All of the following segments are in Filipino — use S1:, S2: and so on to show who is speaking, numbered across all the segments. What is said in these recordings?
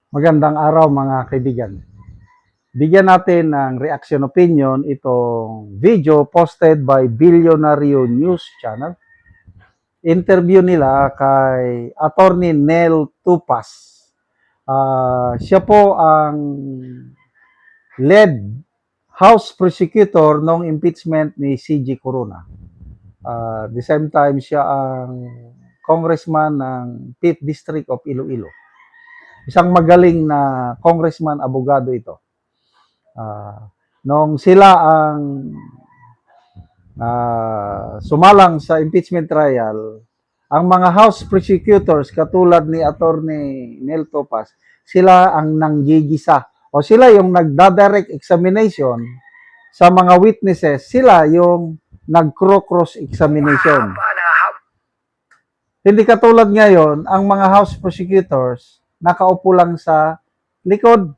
S1: Magandang araw mga kaibigan. Bigyan natin ng reaction opinion itong video posted by Billionario News Channel. Interview nila kay Attorney Nel Tupas. Siya po ang lead House Prosecutor ng impeachment ni CG Corona. The same time, siya ang congressman ng 5th District of Iloilo. Isang magaling na congressman, abogado ito. Nung sila ang sumalang sa impeachment trial, ang mga House prosecutors katulad ni Attorney Nel Topas, sila ang nanggigisa o sila yung nagda-direct examination sa mga witnesses, sila yung nag-cross examination. Hindi katulad ngayon, ang mga House prosecutors nakaupo lang sa likod.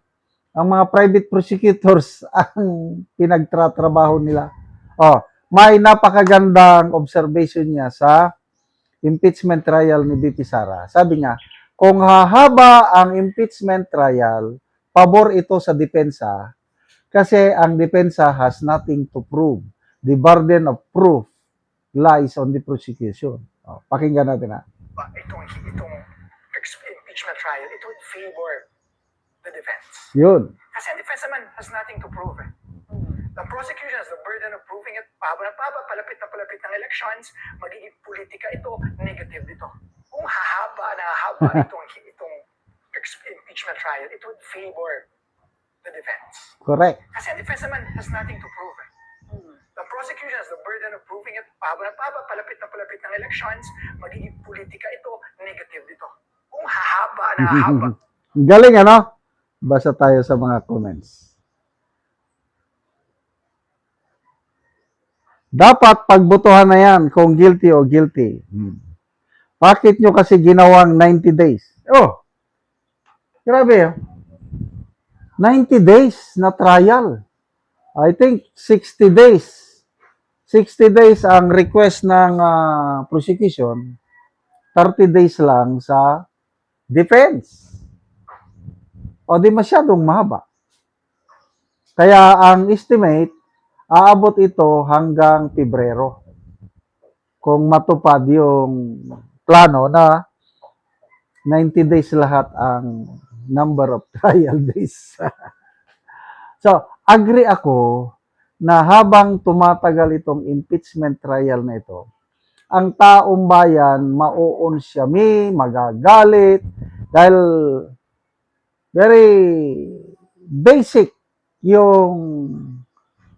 S1: Ang mga private prosecutors ang pinagtratrabaho nila. May napakagandang observation niya sa impeachment trial ni BP Sara. Sabi niya, kung hahaba ang impeachment trial, pabor ito sa depensa kasi ang depensa has nothing to prove. The burden of proof lies on the prosecution. Pakinggan natin na.
S2: Itong impeachment trial, it would favor the defense.
S1: Yun.
S2: Kasi ang defense naman has nothing to prove. The prosecution has the burden of proving it. Palapit na palapit ng elections, magiging politika ito, negative dito. Kung hahaba itong impeachment trial, it would favor the defense.
S1: Correct.
S2: Kasi ang defense naman has nothing to prove. The prosecution has the burden of proving it. Palapit na palapit ng elections, magiging politika ito, negative dito. Kung hahaba.
S1: Galing, ano? Basa tayo sa mga comments. Dapat pagbotohan na yan kung guilty o guilty. Bakit nyo kasi ginawang 90 days? Grabe. 90 days na trial. I think 60 days. 60 days ang request ng prosecution. 30 days lang sa defense. O di masyadong mahaba. Kaya ang estimate, aabot ito hanggang Pebrero. Kung matupad yung plano na 90 days lahat ang number of trial days. So, agree ako na habang tumatagal itong impeachment trial na ito, ang taong bayan mauunsyami, magagalit, dahil very basic yung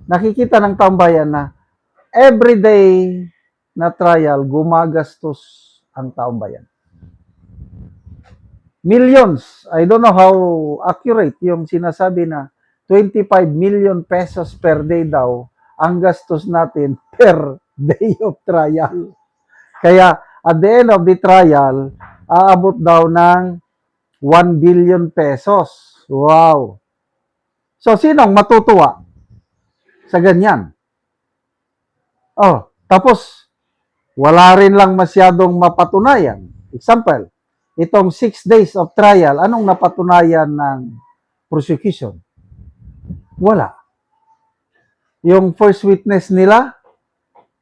S1: nakikita ng taong bayan na everyday na trial, gumagastos ang taong bayan. Millions. I don't know how accurate yung sinasabi na 25 million pesos per day daw ang gastos natin per day of trial. Kaya at the end of the trial, aabot daw ng 1 billion pesos. Wow! So, sinong matutuwa sa ganyan? Tapos, wala rin lang masyadong mapatunayan. Example, itong 6 days of trial, anong napatunayan ng prosecution? Wala. Yung first witness nila,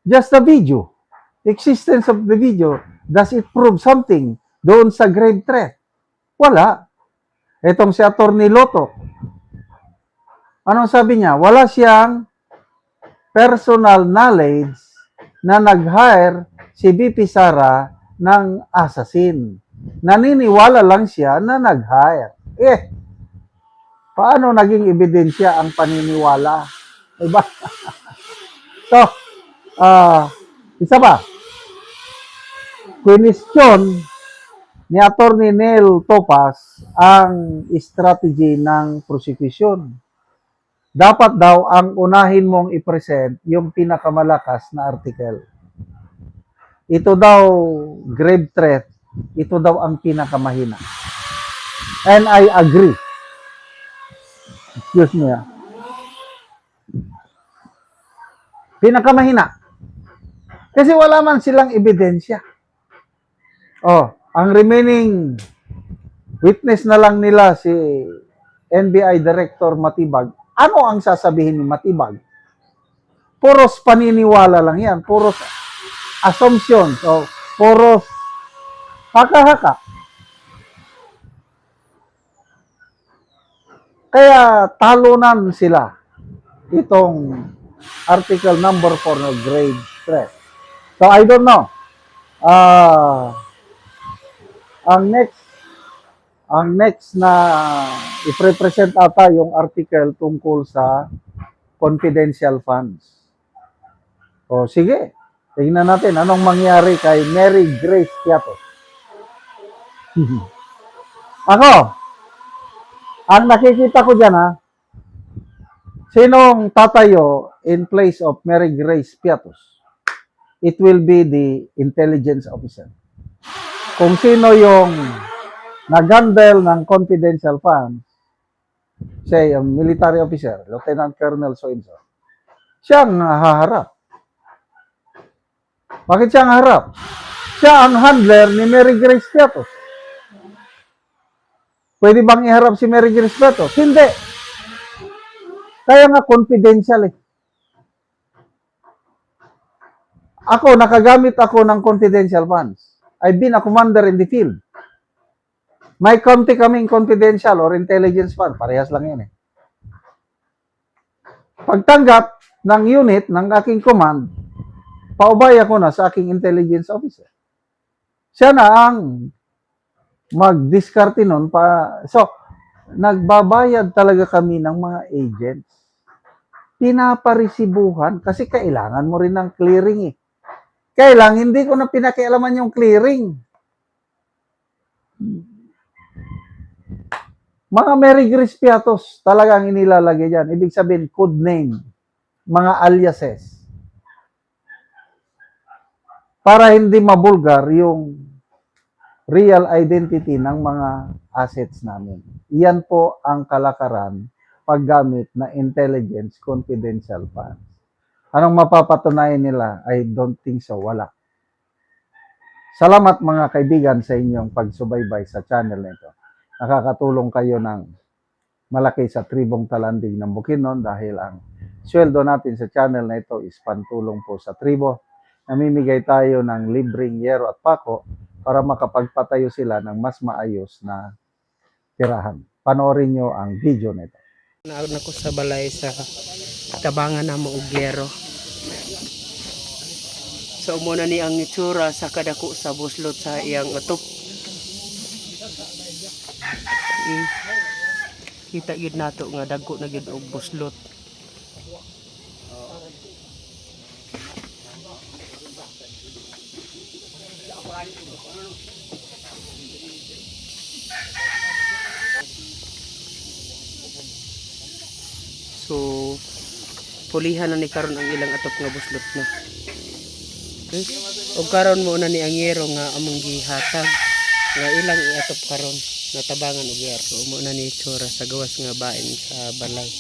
S1: just a video. Existence of the video, does it prove something doon sa grave threat? Wala. Itong si Attorney Loto, anong sabi niya? Wala siyang personal knowledge na nag-hire si BP Sara ng assassin. Naniniwala lang siya na nag-hire. Paano naging ebidensya ang paniniwala? Diba? So, isa pa, question ni Attorney Nel Topas ang strategy ng prosecution. Dapat daw ang unahin mong i-present yung pinakamalakas na article. Ito daw grave threat, ito daw ang pinakamahina. And I agree. Excuse me. Pinakamahina. Kasi wala man silang ebidensya. Ang remaining Witness na lang nila si NBI Director Matibag. Ano ang sasabihin ni Matibag? Puros paniniwala lang yan. Puros assumptions. O puros haka-haka. Kaya talunan sila itong article number 4 ng grade stress. So I don't know. Ang next na i-represent ata yung article tungkol sa confidential funds. O sige, tingnan natin anong mangyari kay Mary Grace Piatos. Ako, ang nakikita ko dyan sinong tatayo in place of Mary Grace Piatos? It will be the intelligence officer. Kung sino yung nag-handle ng confidential funds, say, a military officer, Lieutenant Colonel so-and-so, siyang haharap. Bakit siyang harap? Siya ang handler ni Mary Grace Piatos. Pwede bang iharap si Mary Grace Piatos? Hindi. Kaya nga confidential eh. Ako, nakagamit ako ng confidential funds. I've been a commander in the field. May konti kaming confidential or intelligence fund. Parehas lang yan eh. Pagtanggap ng unit ng aking command, paubay ako na sa aking intelligence officer. Siya na ang mag-discarte nun pa. So, nagbabayad talaga kami ng mga agents. Pinaparisibuhan kasi kailangan mo rin ng clearing eh. Kailang hindi ko na pinakialaman yung clearing. Mga Mary Grace Piatos talagang inilalagay dyan. Ibig sabihin, code name. Mga aliases. Para hindi mabulgar yung real identity ng mga assets namin. Iyan po ang kalakaran paggamit na intelligence confidential funds. Anong mapapatunayan nila? I don't think so. Wala. Salamat mga kaibigan sa inyong pagsubaybay sa channel nito. Nakakatulong kayo ng malaki sa tribong talandig ng Bukidnon dahil ang sweldo natin sa channel na ito is pantulong po sa tribo. Namimigay tayo ng libreng yero at pako para makapagpatayo sila ng mas maayos na tirahan. Panoorin nyo ang video nito.
S3: Nauna ko sa balay sa tabangan na mo og yero. So muna ni ang itsura sa kadako sa buslot sa iyang atop. Kita yun nato nga dagko na yun og buslot. So pulihan na ni karon ang ilang atop nga buslot na. Okay? O karon mo na ni ang yero nga among gihatag nga ilang iatop karon natabangan og yero. So mo na ni tsura sa gawas nga bain sa balay.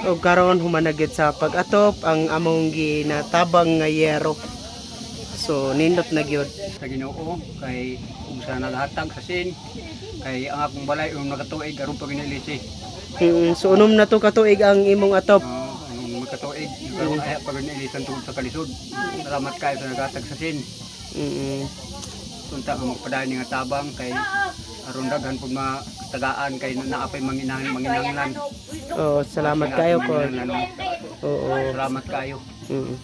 S3: O karon humanagid sa pag-atop ang among ginatabang nga yero. So nindot na gyud.
S4: Sa Ginoo kay kung sa naghatag sa sin kay ang akong balay nagatuig aron pag inilisi.
S3: So unom na to katuig ang imong atop.
S4: Ang magkatuig aron ay pag inilisan tungod sa kalisod. Salamat kayo sa naghatag sa sin. unta nga magpadayon nga tabang kay aron daghan pud matagaan kay naapay manginanglan.
S3: Oh, salamat kayo ko.
S4: Manginanglan.
S3: Oo.
S4: Salamat kayo.
S3: Mm.